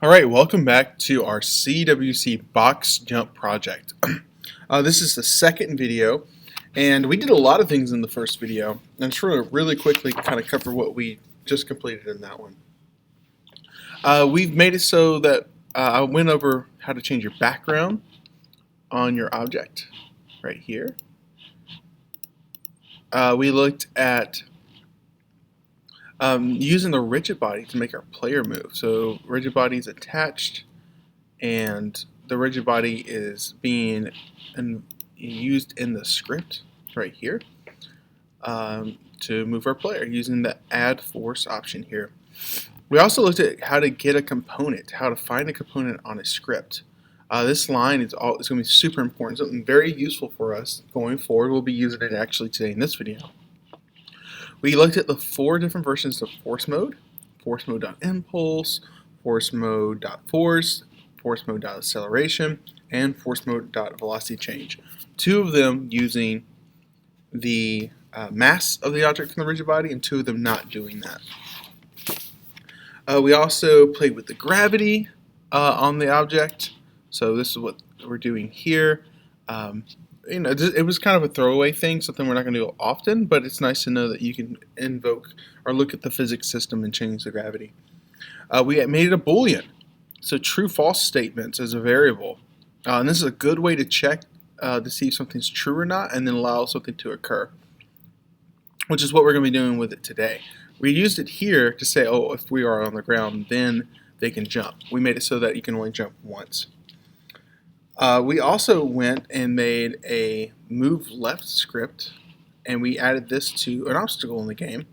All right, welcome back to our CwC box jump project. This is the second video, and we did a lot of things in the first video. And I'm just going to really quickly kind of cover what we just completed in that one. We've made it so that I went over how to change your background on your object right here. We looked at using the rigid body to make our player move. So rigid body is attached, and the rigid body is being used in the script right here to move our player using the add force option here. We also looked at how to get a component, how to find a component on a script. This line is going to be super important, something very useful for us going forward. We'll be using it actually today in this video. We looked at the 4 different versions of force mode.impulse, force mode.force, force mode.acceleration, and force mode.velocity change. 2 of them using the mass of the object from the rigid body, and 2 of them not doing that. We also played with the gravity on the object. So this is what we're doing here. It was kind of a throwaway thing, something we're not going to do often, but it's nice to know that you can invoke or look at the physics system and change the gravity. We made it a Boolean, so true-false statements as a variable. And this is a good way to check to see if something's true or not, and then allow something to occur, which is what we're going to be doing with it today. We used it here to say, oh, if we are on the ground, then they can jump. We made it so that you can only jump once. We also went and made a move left script, and we added this to an obstacle in the game,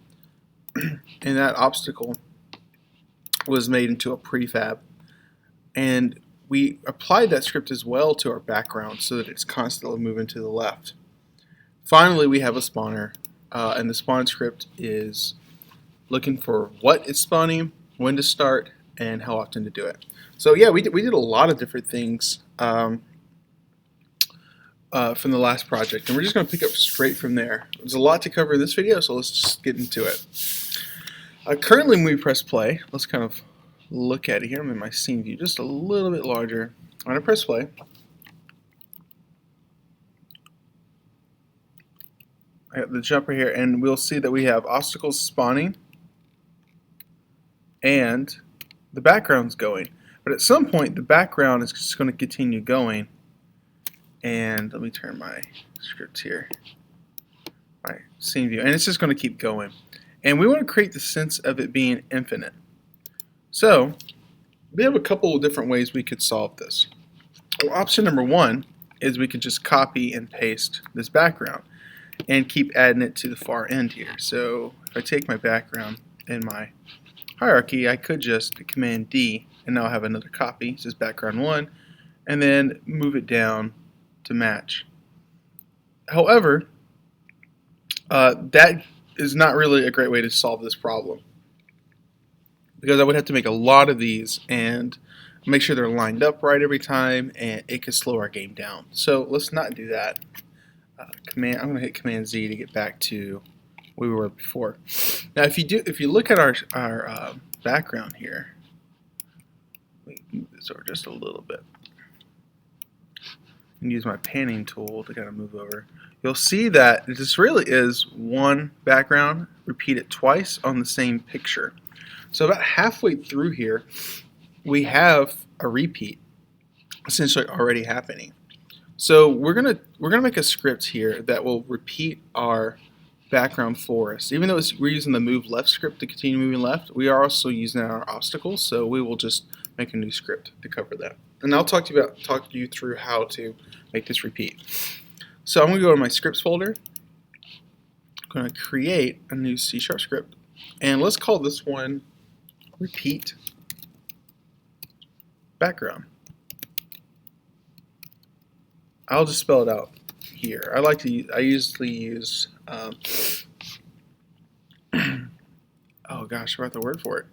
and that obstacle was made into a prefab, and we applied that script as well to our background so that it's constantly moving to the left. Finally, we have a spawner, and the spawn script is looking for what it's spawning, when to start, and how often to do it. So yeah, we did a lot of different things from the last project, and we're just going to pick up straight from there. There's a lot to cover in this video, so let's just get into it. Currently, when we press play, let's kind of look at it here. I'm in my scene view, just a little bit larger. I'm going to press play. I got the jumper here, and we'll see that we have obstacles spawning, and the background's going. But at some point, the background is just going to continue going. And let me turn my script here, my scene view, and it's just going to keep going. And we want to create the sense of it being infinite. So we have a couple of different ways we could solve this. Well, option number 1 is we could just copy and paste this background and keep adding it to the far end here. So if I take my background in my hierarchy, I could just Command D, and now I have another copy. It says background 1, and then move it down to match. However, that is not really a great way to solve this problem, because I would have to make a lot of these and make sure they're lined up right every time, and it could slow our game down. So let's not do that. I'm going to hit Command Z to get back to where we were before. Now, if you look at our background here, let me move this over just a little bit and use my panning tool to kind of move over. You'll see that this really is one background repeated twice on the same picture. So about halfway through here, we have a repeat essentially already happening. So we're gonna make a script here that will repeat our background for us. Even though we're using the move left script to continue moving left, we are also using our obstacles, so we will just make a new script to cover that. And I'll talk you through how to make this repeat. So I'm going to go to my scripts folder. I'm going to create a new C# script, and let's call this one repeat background. I'll just spell it out here. I usually use oh gosh, I forgot the word for it.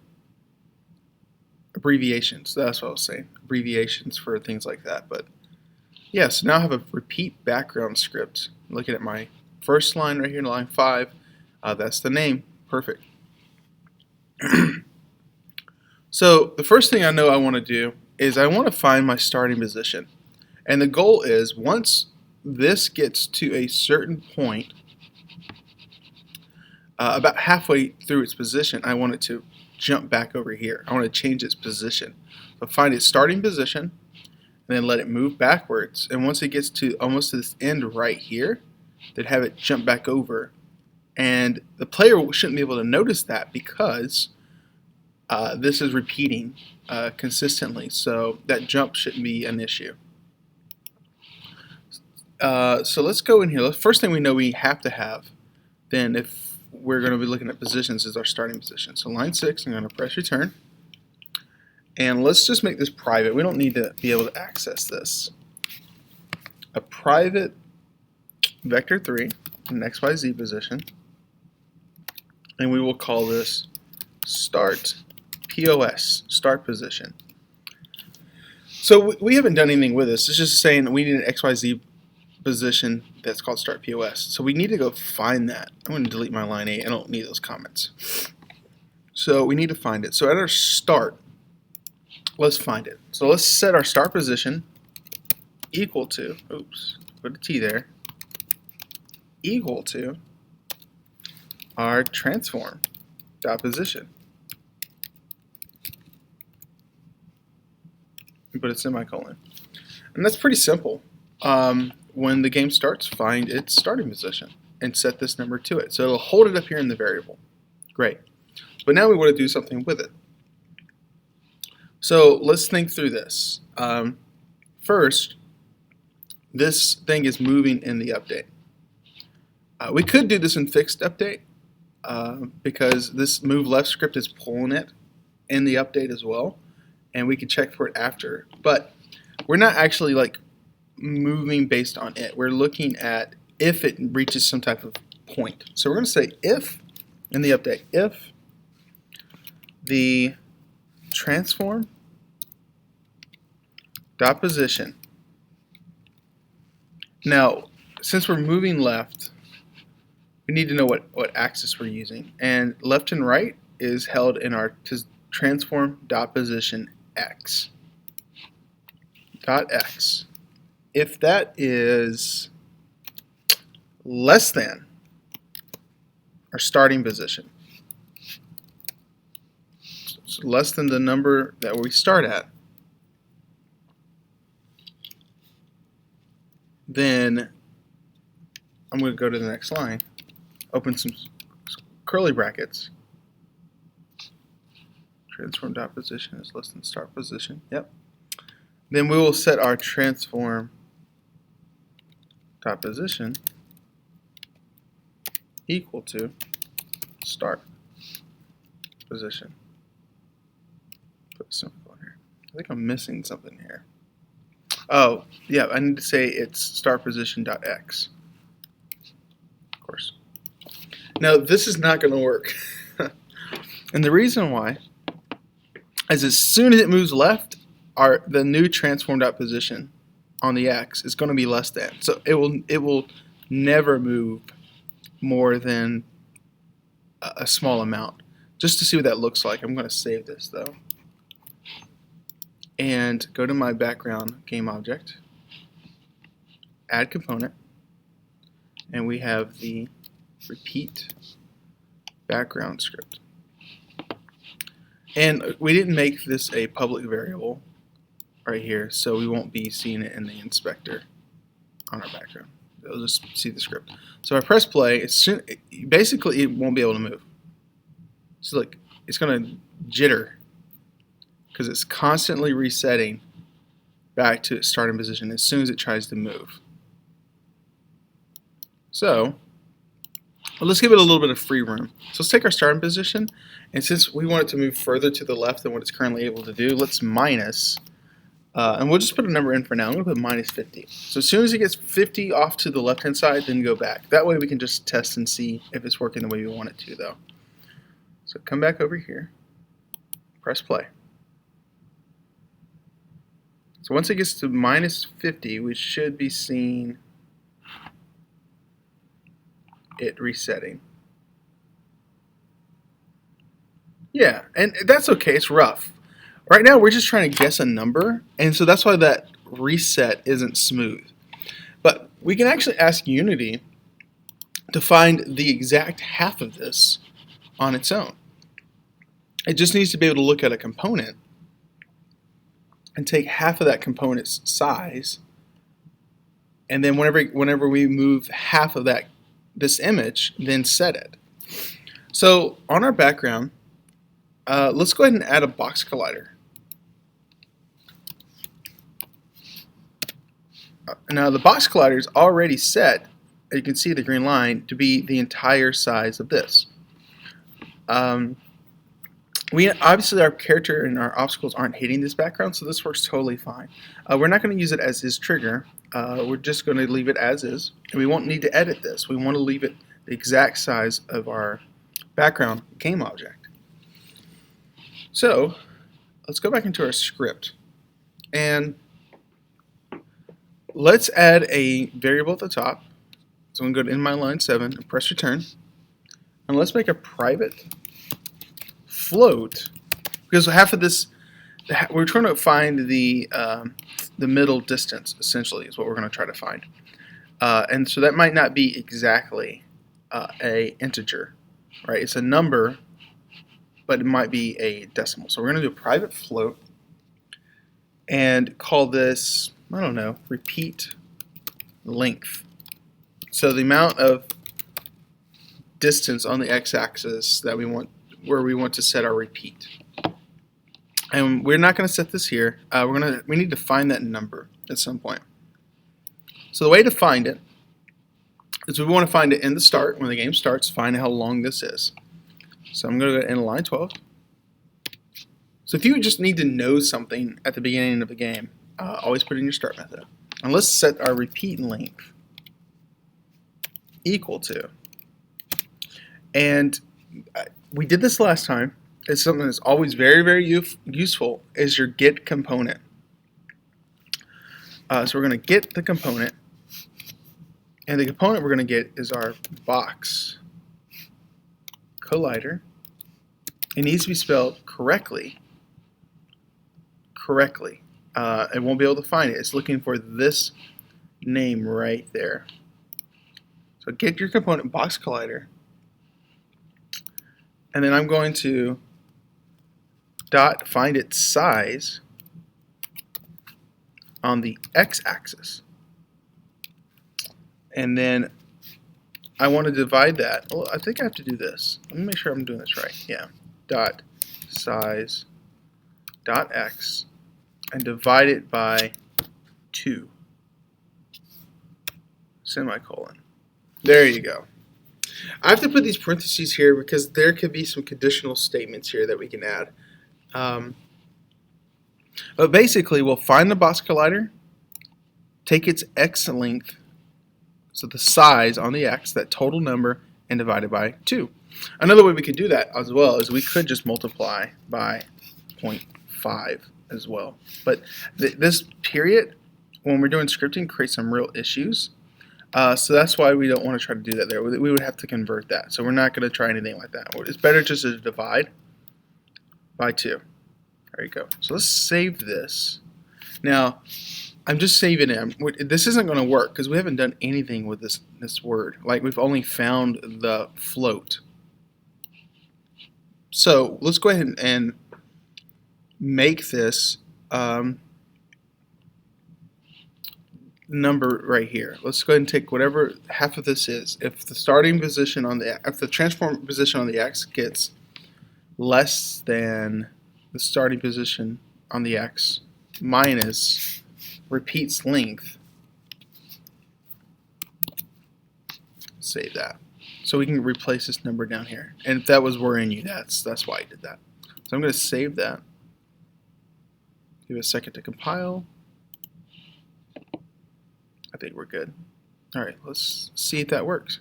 Abbreviations. That's what I was saying. Abbreviations for things like that. But yeah, so now I have a repeat background script. Looking at my first line right here in line 5, that's the name. Perfect. So the first thing I know I want to do is I want to find my starting position. And the goal is once this gets to a certain point, about halfway through its position, I want it to jump back over here. I want to change its position. So find its starting position, and then let it move backwards. And once it gets to almost to this end right here, then have it jump back over. And the player shouldn't be able to notice that because this is repeating consistently. So that jump shouldn't be an issue. So let's go in here. The first thing we know we have to have, then if we're going to be looking at positions, is our starting position. So line 6, I'm going to press return. And let's just make this private. We don't need to be able to access this. A private vector 3 in XYZ position. And we will call this start POS, start position. So we haven't done anything with this. It's just saying that we need an XYZ position that's called start POS. So we need to go find that. I'm going to delete my line 8. I don't need those comments. So we need to find it. So at our start, let's find it. So let's set our start position equal to, oops, put a T there, equal to our transform dot position. And put a semicolon. And that's pretty simple. When the game starts, find its starting position and set this number to it. So it'll hold it up here in the variable. Great. But now we want to do something with it. So let's think through this. First, this thing is moving in the update. We could do this in fixed update because this move left script is pulling it in the update as well, and we can check for it after. But we're not actually like moving based on it. We're looking at if it reaches some type of point. So we're going to say if in the update, if the transform dot position. Now, since we're moving left, we need to know what axis we're using. And left and right is held in our transform dot position x. Dot x. If that is less than our starting position, so less than the number that we start at, then I'm going to go to the next line, open some curly brackets. Transform dot position is less than start position. Yep. Then we will set our transform dot position equal to start position. Put a symbol here. I think I'm missing something here. Oh, yeah, I need to say it's start position dot x. Of course. Now this is not going to work. And the reason why is as soon as it moves left, the new transform dot position on the x is going to be less than. So it will never move more than a small amount. Just to see what that looks like, I'm going to save this though. And go to my background game object, add component, and we have the repeat background script. And we didn't make this a public variable right here, so we won't be seeing it in the inspector on our background. It'll just see the script. So if I press play, basically it won't be able to move. So look, it's going to jitter because it's constantly resetting back to its starting position as soon as it tries to move. So let's give it a little bit of free room. So let's take our starting position, and since we want it to move further to the left than what it's currently able to do, let's minus. And we'll just put a number in for now. I'm going to put minus 50. So as soon as it gets 50 off to the left-hand side, then go back. That way we can just test and see if it's working the way we want it to, though. So come back over here, press play. So once it gets to minus 50, we should be seeing it resetting. Yeah, and that's okay. It's rough. Right now we're just trying to guess a number, and so that's why that reset isn't smooth. But we can actually ask Unity to find the exact half of this on its own. It just needs to be able to look at a component and take half of that component's size, and then whenever we move half of this image, then set it. So on our background, let's go ahead and add a box collider. Now the box collider is already set, you can see the green line, to be the entire size of this. We obviously, our character and our obstacles aren't hitting this background, so this works totally fine. We're not going to use it as his trigger. We're just going to leave it as is, and we won't need to edit this. We want to leave it the exact size of our background game object. So let's go back into our script, and let's add a variable at the top. So I'm going to go to inline 7 and press return, and let's make a private float, because half of this, we're trying to find the middle distance, essentially, is what we're going to try to find. And so that might not be exactly a integer, right? It's a number, but it might be a decimal. So we're going to do a private float and call this, I don't know, repeat length. So the amount of distance on the x-axis that we want, where we want to set our repeat. And we're not going to set this here. We need to find that number at some point. So the way to find it is we want to find it in the start, when the game starts, find how long this is. So I'm going to go to line 12. So if you just need to know something at the beginning of the game, always put in your start method. And let's set our repeat length equal to. And we did this last time. It's something that's always very, very useful, is your get component. So we're going to get the component, and the component we're going to get is our box collider. It needs to be spelled correctly. It won't be able to find it. It's looking for this name right there. So get your component box collider, and then I'm going to dot find its size on the x-axis, and then I want to divide that. Well, I think I have to do this. Let me make sure I'm doing this right. Yeah, dot size dot x and divide it by 2 semicolon. There you go. I have to put these parentheses here because there could be some conditional statements here that we can add. But basically, we'll find the box collider, take its x length, so the size on the x, that total number, and divide it by 2. Another way we could do that as well is we could just multiply by 0.5 as well. But this period, when we're doing scripting, creates some real issues. So that's why we don't want to try to do that there. We would have to convert that. So we're not going to try anything like that. It's better just to divide by 2. There you go. So let's save this. Now, I'm just saving it. This isn't going to work because we haven't done anything with this word. Like, we've only found the float. So let's go ahead and make this number right here. Let's go ahead and take whatever half of this is. If the starting position on if the transform position on the x gets less than the starting position on the x minus repeats length, save that. So we can replace this number down here. And if that was worrying you, that's why I did that. So I'm going to save that. Give it a second to compile. I think we're good. All right, let's see if that works.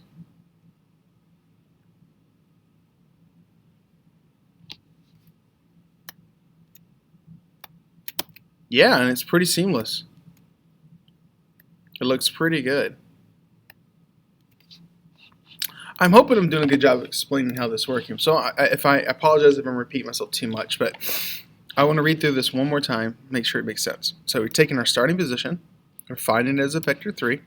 Yeah, and it's pretty seamless. It looks pretty good. I'm hoping I'm doing a good job of explaining how this works. So I apologize if I'm repeating myself too much, but I want to read through this one more time, make sure it makes sense. So we're taking our starting position, we're finding it as a vector 3.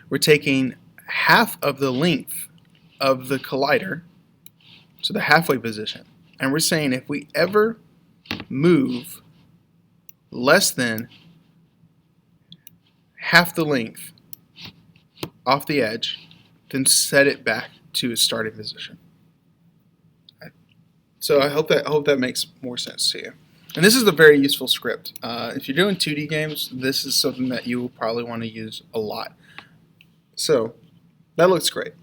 We're taking half of the length of the collider, so the halfway position, and we're saying if we ever move less than half the length off the edge, then set it back to its starting position. So I hope that makes more sense to you. And this is a very useful script. If you're doing 2D games, this is something that you will probably want to use a lot. So that looks great.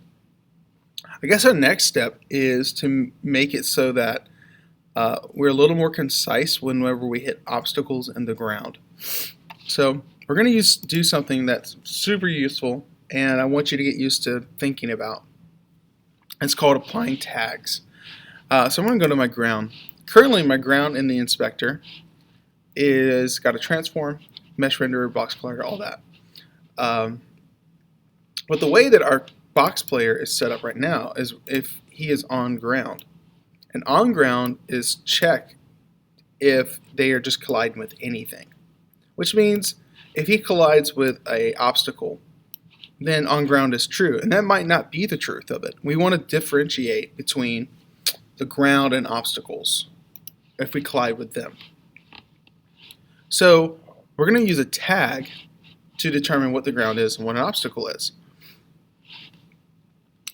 I guess our next step is to make it so that we're a little more concise whenever we hit obstacles in the ground. So we're going to do something that's super useful, and I want you to get used to thinking about. It's called applying tags. So I'm going to go to my ground. Currently, my ground in the inspector is got a transform, mesh renderer, box player, all that. But the way that our box player is set up right now is if he is on ground. And on ground is check if they are just colliding with anything. Which means if he collides with an obstacle, then on ground is true. And that might not be the truth of it. We want to differentiate between the ground and obstacles if we collide with them. So we're going to use a tag to determine what the ground is and what an obstacle is.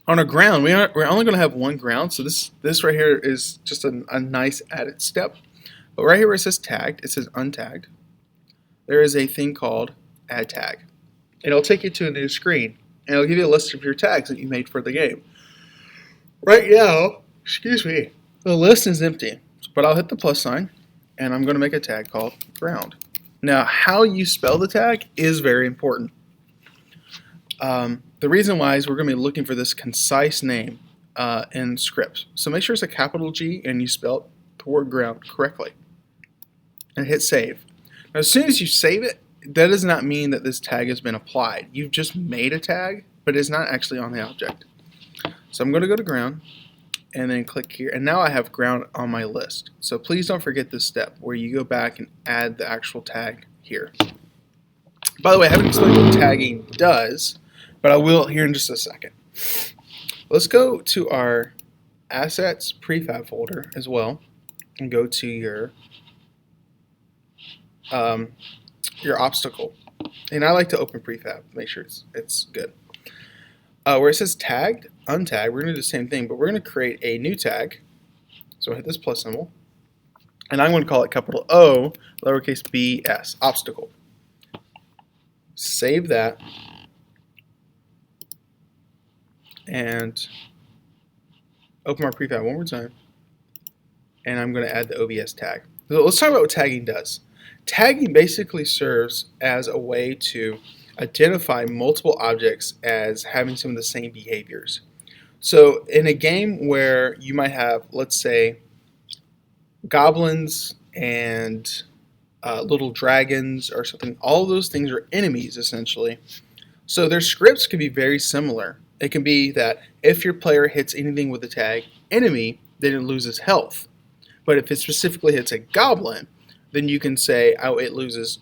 On a ground, we're only going to have one ground, so this right here is just a nice added step. But right here where it says tagged, it says untagged. There is a thing called add tag. It'll take you to a new screen, and it'll give you a list of your tags that you made for the game. Right now, the list is empty, but I'll hit the plus sign, and I'm going to make a tag called ground. Now, how you spell the tag is very important. The reason why is we're going to be looking for this concise name in scripts. So make sure it's a capital G and you spell the word ground correctly. And hit save. Now, as soon as you save it, that does not mean that this tag has been applied. You've just made a tag, but it's not actually on the object. So I'm going to go to ground and then click here. And now I have ground on my list. So please don't forget this step where you go back and add the actual tag here. By the way, I haven't explained what tagging does, but I will here in just a second. Let's go to our assets prefab folder as well and go to your obstacle. And I like to open prefab, make sure it's good. Where it says tagged, untagged, we're going to do the same thing, but we're going to create a new tag. So I hit this plus symbol, and I'm going to call it capital O, lowercase b, s, obstacle. Save that, and open our prefab one more time, and I'm going to add the OBS tag. So let's talk about what tagging does. Tagging basically serves as a way to identify multiple objects as having some of the same behaviors. So in a game where you might have, let's say, goblins and little dragons or something, all of those things are enemies essentially. So their scripts can be very similar. It can be that if your player hits anything with the tag enemy, then it loses health. But if it specifically hits a goblin, then you can say, oh, it loses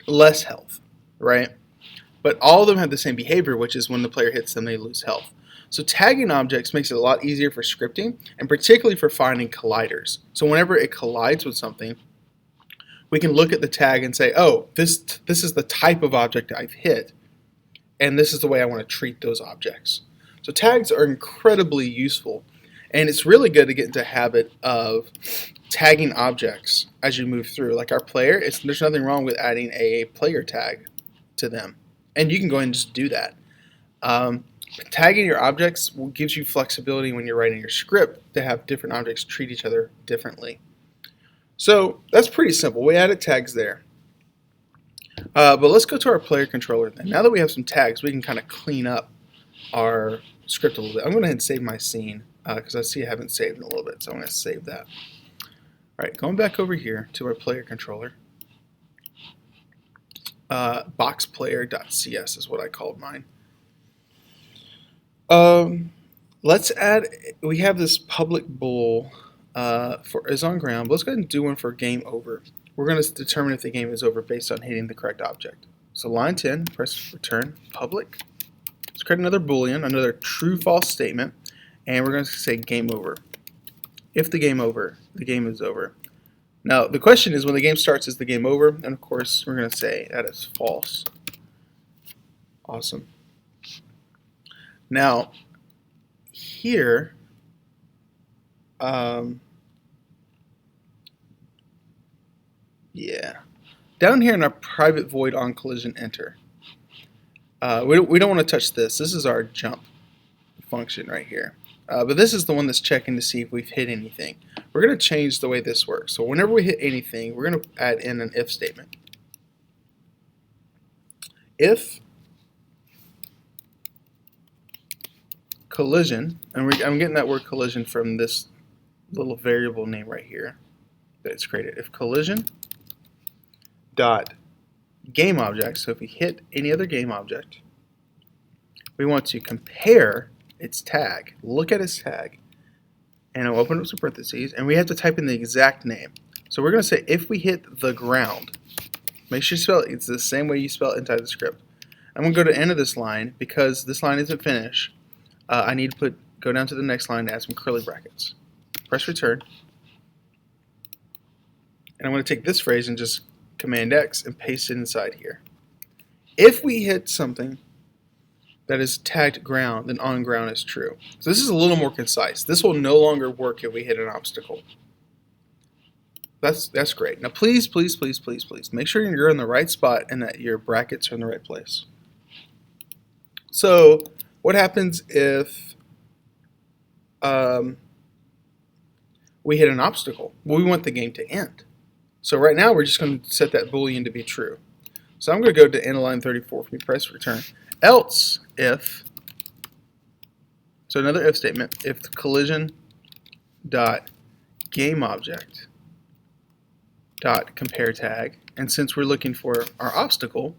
less health, right? But all of them have the same behavior, which is when the player hits them, they lose health. So tagging objects makes it a lot easier for scripting, and particularly for finding colliders. So whenever it collides with something, we can look at the tag and say, oh, this is the type of object I've hit, and this is the way I want to treat those objects. So tags are incredibly useful, and it's really good to get into the habit of tagging objects as you move through. Like our player, there's nothing wrong with adding a player tag to them, and you can go ahead and just do that. Tagging your objects gives you flexibility when you're writing your script to have different objects treat each other differently. So that's pretty simple. We added tags there. But let's go to our player controller then. Now that we have some tags, we can kind of clean up our script a little bit. I'm going to save my scene because I see I haven't saved in a little bit, so I'm going to save that. Alright, going back over here to our player controller. Boxplayer.cs is what I called mine. Let's add, we have this public bool for is on ground. But let's go ahead and do one for game over. We're going to determine if the game is over based on hitting the correct object. So line 10, press return public. Let's create another boolean, another true-false statement, and we're going to say game over. If the game over, the game is over. Now the question is, when the game starts, is the game over? And of course we're going to say that is false. Awesome. Now here, yeah, down here in our private void on collision enter, we don't want to touch this. This is our jump function right here. But this is the one that's checking to see if we've hit anything. We're going to change the way this works. So whenever we hit anything, we're going to add in an if statement. If collision, and I'm getting that word collision from this little variable name right here that it's created. If collision dot game object, so if we hit any other game object, we want to compare its tag. Look at its tag, and I'll open up some parentheses, and we have to type in the exact name. So we're going to say if we hit the ground. Make sure you spell it. It's the same way you spell it inside the script. I'm going to go to the end of this line because this line isn't finished. I need to go down to the next line and add some curly brackets. Press return, and I'm going to take this phrase and just Command X and paste it inside here. If we hit something that is tagged ground, then on ground is true. So this is a little more concise. This will no longer work if we hit an obstacle. That's great. Now please, please, please, please, please make sure you're in the right spot and that your brackets are in the right place. So what happens if we hit an obstacle? Well, we want the game to end. So right now we're just going to set that boolean to be true. So I'm going to go to end of line 34 for me, press return. Else if, so another if statement, if the collision dot game object dot compare tag, and since we're looking for our obstacle,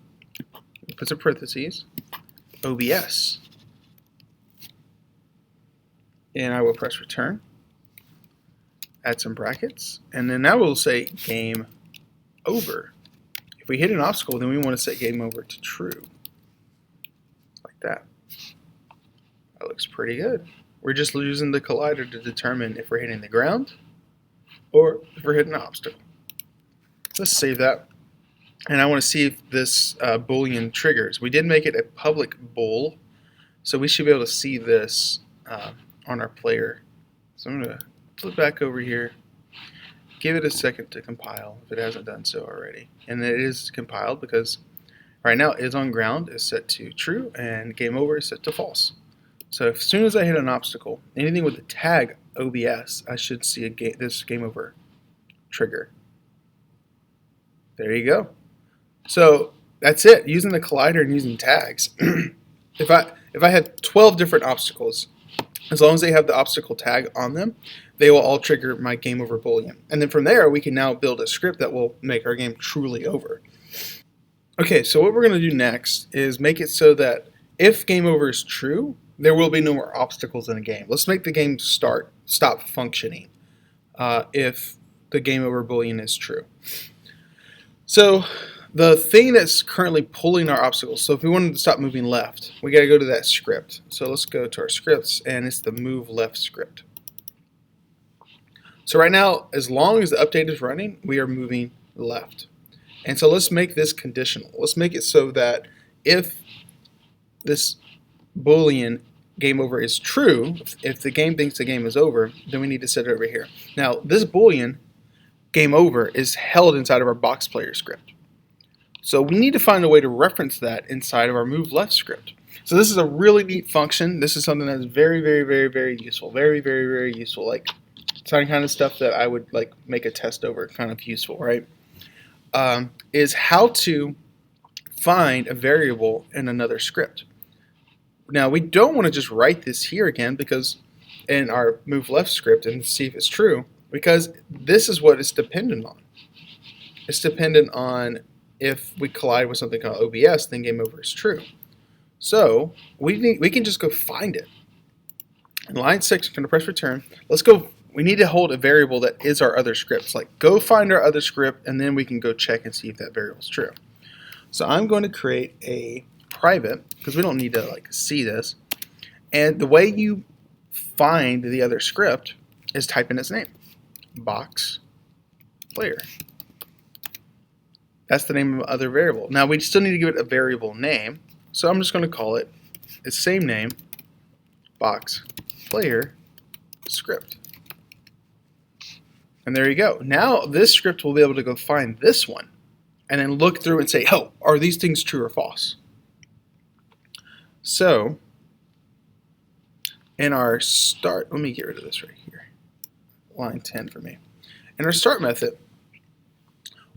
we put some parentheses, OBS, and I will press return, add some brackets, and then now we'll say game over. If we hit an obstacle, then we want to set game over to true. Like that. That looks pretty good. We're just using the collider to determine if we're hitting the ground or if we're hitting an obstacle. Let's save that. And I want to see if this boolean triggers. We did make it a public bool, so we should be able to see this on our player. So I'm going to flip back over here, give it a second to compile if it hasn't done so already. And it is compiled because right now is on ground is set to true and game over is set to false. So as soon as I hit an obstacle, anything with the tag OBS, I should see this game over trigger. There you go. So that's it, using the collider and using tags. If I had 12 different obstacles, as long as they have the obstacle tag on them, they will all trigger my game over boolean. And then from there, we can now build a script that will make our game truly over. Okay, so what we're going to do next is make it so that if game over is true, there will be no more obstacles in a game. Let's make the game stop functioning if the game over boolean is true. So the thing that's currently pulling our obstacles, so if we wanted to stop moving left, we got to go to that script. So let's go to our scripts, and it's the move left script. So right now, as long as the update is running, we are moving left. And so let's make this conditional. Let's make it so that if this boolean game over is true, if the game thinks the game is over, then we need to set it over here. Now this boolean game over is held inside of our box player script. So we need to find a way to reference that inside of our move left script. So this is a really neat function. This is something that's very, very, very, very useful. Very, very, very useful. Like some kind of stuff that I would like make a test over, kind of useful, right? Is how to find a variable in another script. Now we don't want to just write this here again because in our move left script and see if it's true, because this is what it's dependent on. It's dependent on if we collide with something called OBS, then game over is true. So we can just go find it. In line 6, I'm going to press return. Let's go we need to hold a variable that is our other script. Like go find our other script, and then we can go check and see if that variable is true. So I'm going to create a private, because we don't need to like see this. And the way you find the other script is type in its name, box player. That's the name of the other variable. Now we still need to give it a variable name, so I'm just going to call it its same name, box player script. And there you go. Now this script will be able to go find this one and then look through and say, oh, are these things true or false? So in our start, let me get rid of this right here, line 10 for me. In our start method,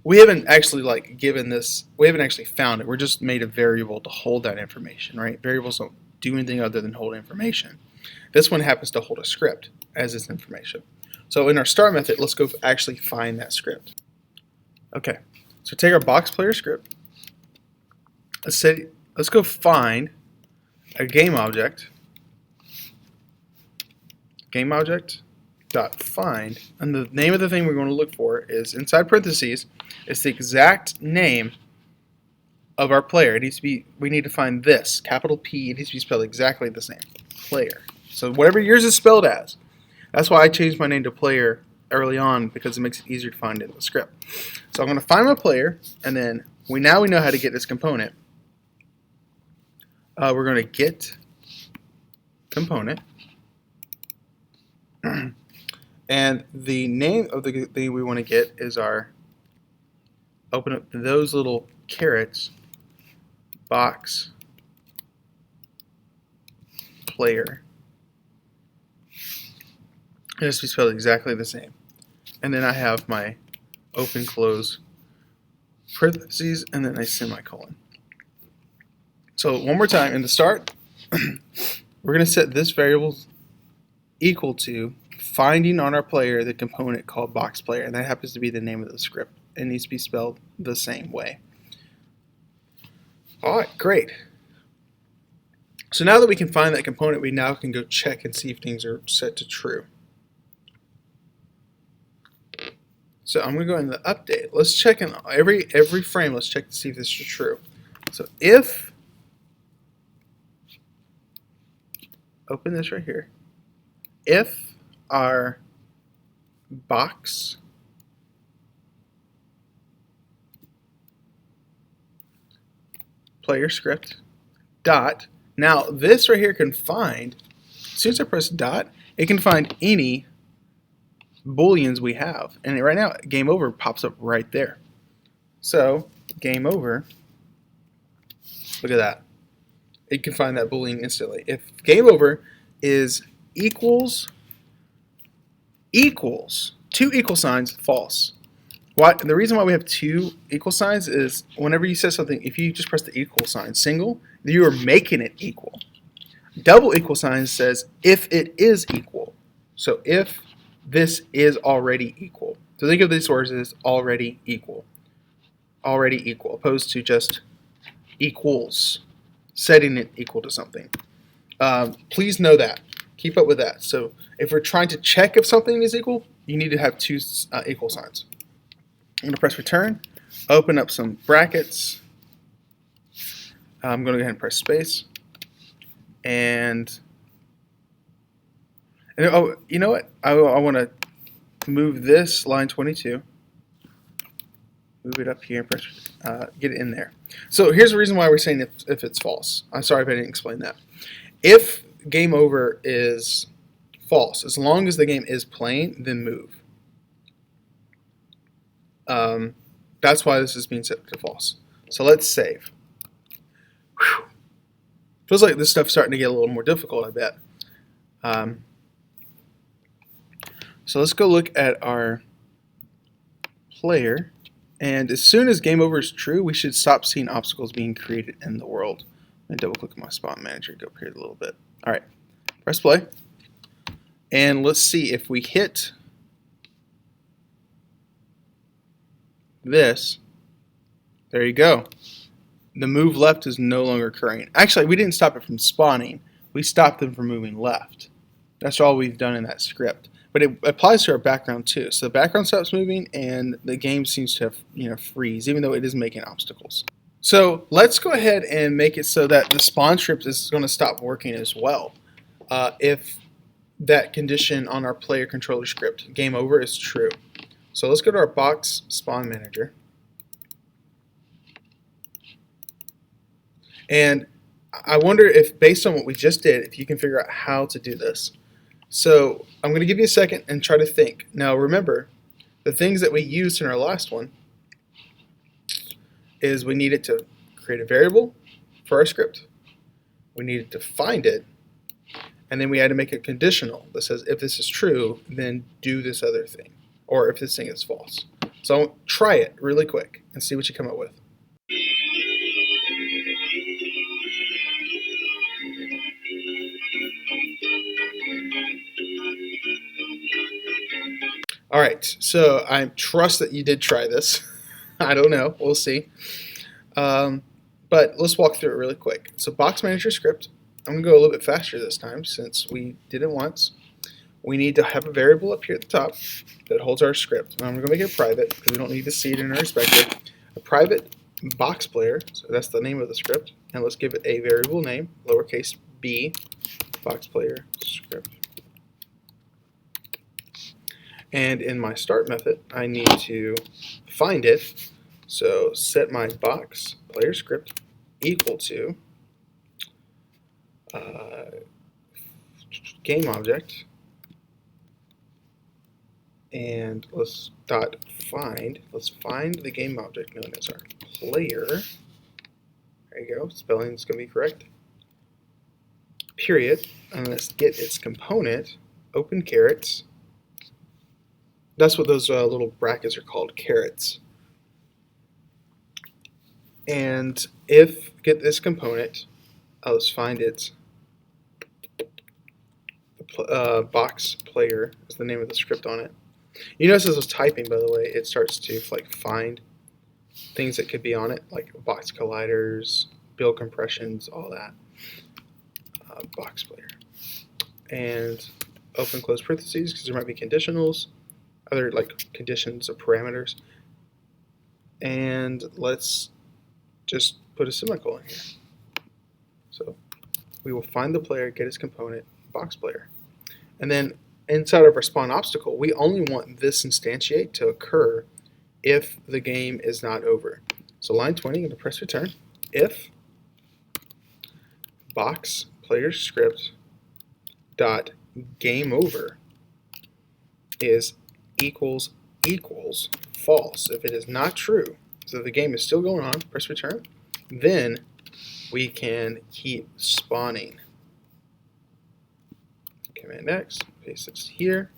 we haven't actually like given this, we haven't actually found it. We're just made a variable to hold that information, right? Variables don't do anything other than hold information. This one happens to hold a script as its information. So in our start method, let's go actually find that script. Okay, so take our box player script. Let's go find a game object dot find, and the name of the thing we're going to look for is inside parentheses. It's the exact name of our player. It needs to be. We need to find this capital P. It needs to be spelled exactly the same. Player. So whatever yours is spelled as. That's why I changed my name to player early on, because it makes it easier to find in the script. So I'm going to find my player, and then we know how to get this component. We're going to get component. And the name of the thing we want to get is our, open up those little carets, box player. It has to be spelled exactly the same. And then I have my open, close, parentheses, and then a semicolon. So one more time, in the start, we're going to set this variable equal to finding on our player the component called box player, and that happens to be the name of the script. It needs to be spelled the same way. Alright, great. So now that we can find that component, we now can go check and see if things are set to true. So I'm going to go in the update. Let's check in every frame. Let's check to see if this is true. So if, open this right here, if our box player script dot, now this right here can find, as soon as I press dot, it can find any booleans we have, and right now game over pops up right there. So game over, look at that, it can find that boolean instantly. If game over is equals two equal signs, false. The reason why we have two equal signs is whenever you say something, if you just press the equal sign single, you are making it equal. Double equal sign says if it is equal. So if this is already equal. So think of these words as already equal. Already equal, opposed to just equals, setting it equal to something. Please know that. Keep up with that. So if we're trying to check if something is equal, you need to have two equal signs. I'm going to press return, open up some brackets. I'm going to go ahead and press space. And oh, you know what? I want to move this line 22. Move it up here and press, get it in there. So here's the reason why we're saying if it's false. I'm sorry if I didn't explain that. If game over is false, as long as the game is playing, then move. That's why this is being set to false. So let's save. Whew. Feels like this stuff's starting to get a little more difficult, I bet. So let's go look at our player, and as soon as game over is true, we should stop seeing obstacles being created in the world. And double click on my spot manager, go up here a little bit. All right, press play, and let's see if we hit this. There you go. The move left is no longer occurring. Actually, we didn't stop it from spawning. We stopped them from moving left. That's all we've done in that script. but it applies to our background too. So the background stops moving and the game seems to freeze, even though it is making obstacles. So let's go ahead and make it so that the spawn script is going to stop working as well. If that condition on our player controller script, game over, is true. So let's go to our box spawn manager. And I wonder if, based on what we just did, if you can figure out how to do this. So I'm going to give you a second and try to think. Now remember, the things that we used in our last one is we needed to create a variable for our script. We needed to find it. And then we had to make a conditional that says if this is true, then do this other thing. Or if this thing is false. So try it really quick and see what you come up with. Alright, so I trust that you did try this. I don't know, we'll see. But let's walk through it really quick. So box manager script, I'm going to go a little bit faster this time since we did it once. We need to have a variable up here at the top that holds our script. And I'm going to make it private because we don't need to see it in our inspector. A private box player, so that's the name of the script. And let's give it a variable name, lowercase b, box player script. And in my start method, I need to find it. So set my box player script equal to game object, and let's find the game object known as our player. There you go, spelling is going to be correct. Period, and let's get its component, open carets. That's what those little brackets are called, carets. And if get this component, let's find its box player is the name of the script on it. You notice as I was typing, by the way, it starts to find things that could be on it, like box colliders, build compressions, all that. Box player. And open close parentheses because there might be conditionals, other conditions or parameters. And let's just put a semicolon here. So we will find the player, get its component, box player. And then inside of our spawn obstacle, we only want this instantiate to occur if the game is not over. So line 20, I'm going to press return. If box player script dot game over is equals false. If it is not true, so the game is still going on, press return, then we can keep spawning. Command X, paste this here,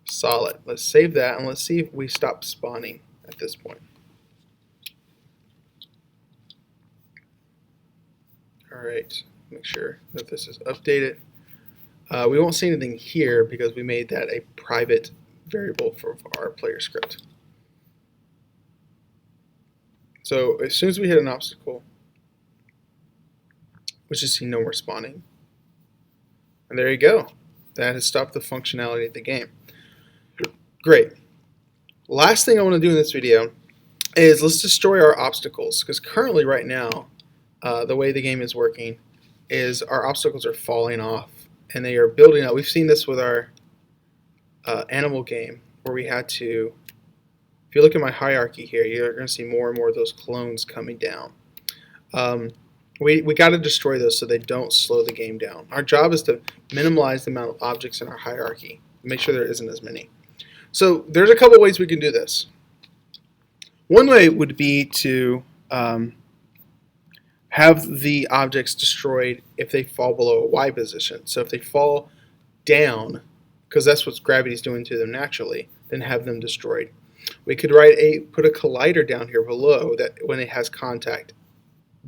solid. Let's save that and let's see if we stop spawning at this point. Alright, make sure that this is updated. We won't see anything here because we made that a private variable for our player script. So as soon as we hit an obstacle, we should see no more spawning. And there you go. That has stopped the functionality of the game. Great. Last thing I want to do in this video is let's destroy our obstacles, because currently right now the way the game is working is our obstacles are falling off and they are building up. We've seen this with our animal game where we had to, if you look at my hierarchy here, you're going to see more and more of those clones coming down. We got to destroy those so they don't slow the game down. Our job is to minimize the amount of objects in our hierarchy, make sure there isn't as many. So there's a couple ways we can do this. One way would be to have the objects destroyed if they fall below a Y position. So if they fall down, because that's what gravity is doing to them naturally, then have them destroyed. We could put a collider down here below that when it has contact,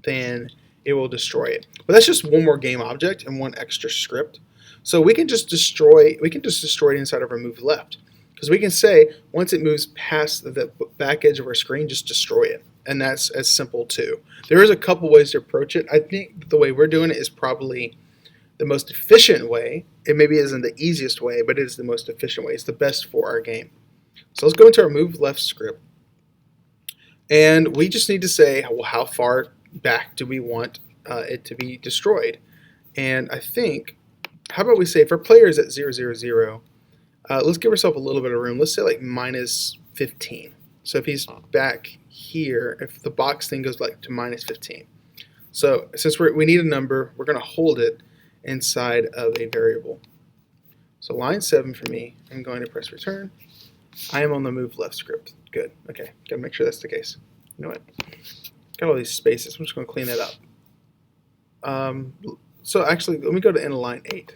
then it will destroy it. But that's just one more game object and one extra script. So we can just destroy it inside of our move left. Because we can say once it moves past the back edge of our screen, just destroy it. And that's as simple too. There is a couple ways to approach it. I think the way we're doing it is probably the most efficient way. It maybe isn't the easiest way, but it is the most efficient way. It's the best for our game. So let's go into our move left script. And we just need to say, well, how far back do we want it to be destroyed? And I think, how about we say if our player is at 0, 0, 0, let's give ourselves a little bit of room. Let's say like minus 15. So if he's back here, if the box thing goes like to minus 15. So since we need a number, we're going to hold it inside of a variable. So line 7 for me, I'm going to press return. I am on the move left script. Good. Okay, gotta make sure that's the case. You know what? Got all these spaces. I'm just going to clean that up. So actually, let me go to end of line 8.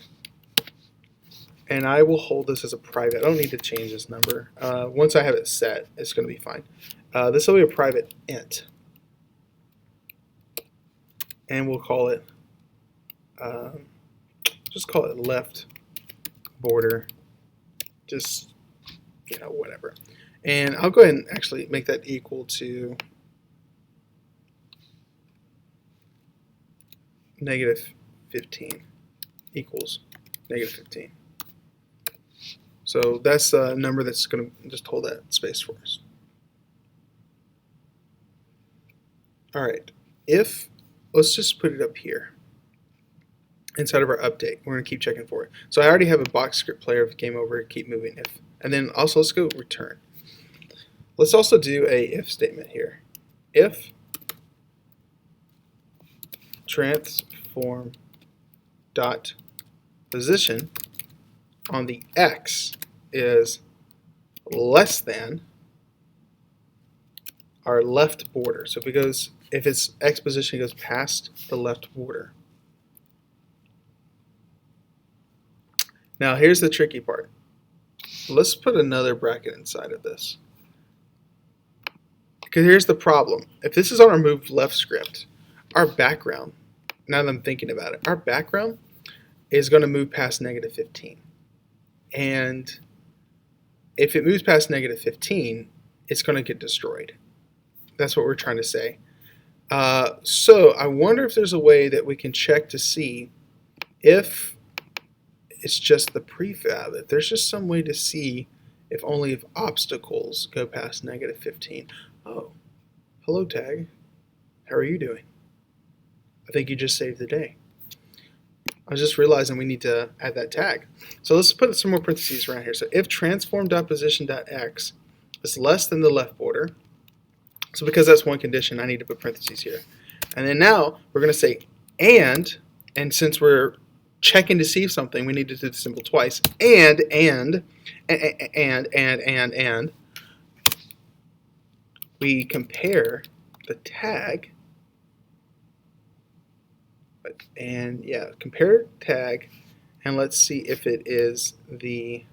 And I will hold this as a private. I don't need to change this number. Once I have it set, it's going to be fine. This will be a private int. And we'll call it, just call it left border. Just, you know, whatever. And I'll go ahead and actually make that equal to negative 15 equals negative 15. So that's a number that's going to just hold that space for us. All right, let's just put it up here inside of our update. We're going to keep checking for it. So I already have a box script player of game over, keep moving if. And then also let's go return. Let's also do a if statement here. If transform dot position on the x is less than our left border. So if its x position goes past the left border. Now here's the tricky part. Let's put another bracket inside of this. Because here's the problem. If this is on our move left script, our background, now that I'm thinking about it, our background is going to move past negative 15. And if it moves past negative 15, it's going to get destroyed. That's what we're trying to say. So I wonder if there's a way that we can check to see if it's just the prefab. If there's just some way to see if only if obstacles go past negative 15. Oh, hello tag. How are you doing? I think you just saved the day. I was just realizing we need to add that tag. So let's put some more parentheses around here. So if transform.position.x is less than the left border, so because that's one condition, I need to put parentheses here. And then now we're going to say and since we're checking to see something, we need to do the symbol twice, and we compare the tag, and yeah, compare tag, and let's see if it is the,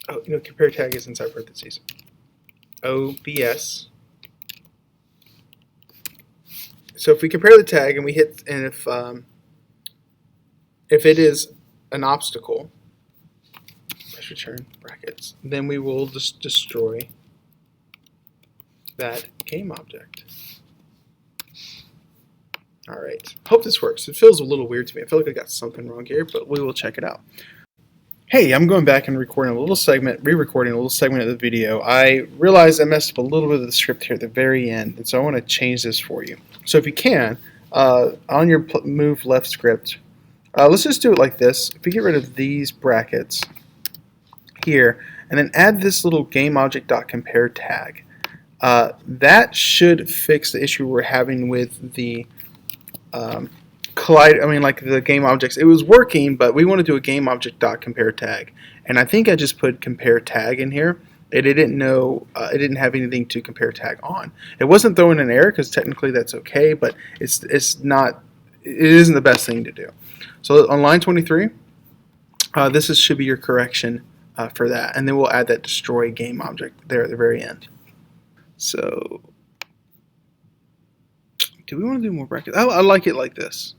oh, you know, compare tag is inside parentheses. OBS. So if we compare the tag and we hit, and if it is an obstacle, let's return brackets, then we will just destroy that game object. All right, hope this works. It feels a little weird to me. I feel like I got something wrong here, but we will check it out. Hey, I'm going back and recording a little segment, re-recording a little segment of the video. I realized I messed up a little bit of the script here at the very end, and so I want to change this for you. So if you can, on your move left script, let's just do it like this. If you get rid of these brackets here, and then add this little GameObject.compare tag, that should fix the issue we're having with the like the game objects. It was working, but we want to do a GameObject.compare tag, and I think I just put compare tag in here. It didn't know, it didn't have anything to compare tag on. It wasn't throwing an error because technically that's okay, but it's not. It isn't the best thing to do. So on line 23, this should be your correction for that, and then we'll add that destroy game object there at the very end. So, do we want to do more brackets? I like it like this.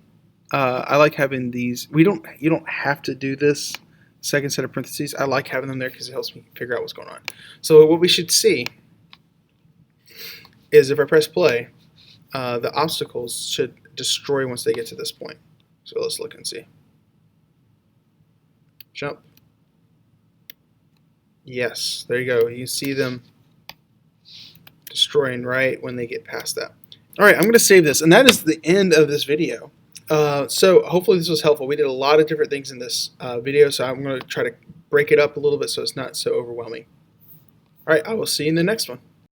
I like having these. You don't have to do this second set of parentheses. I like having them there because it helps me figure out what's going on. So what we should see is if I press play, the obstacles should destroy once they get to this point. So let's look and see. Jump. Yes, there you go. You see them destroying right when they get past that. All right, I'm going to save this, and that is the end of this video. So hopefully this was helpful. We did a lot of different things in this video, so I'm going to try to break it up a little bit so it's not so overwhelming. All right, I will see you in the next one.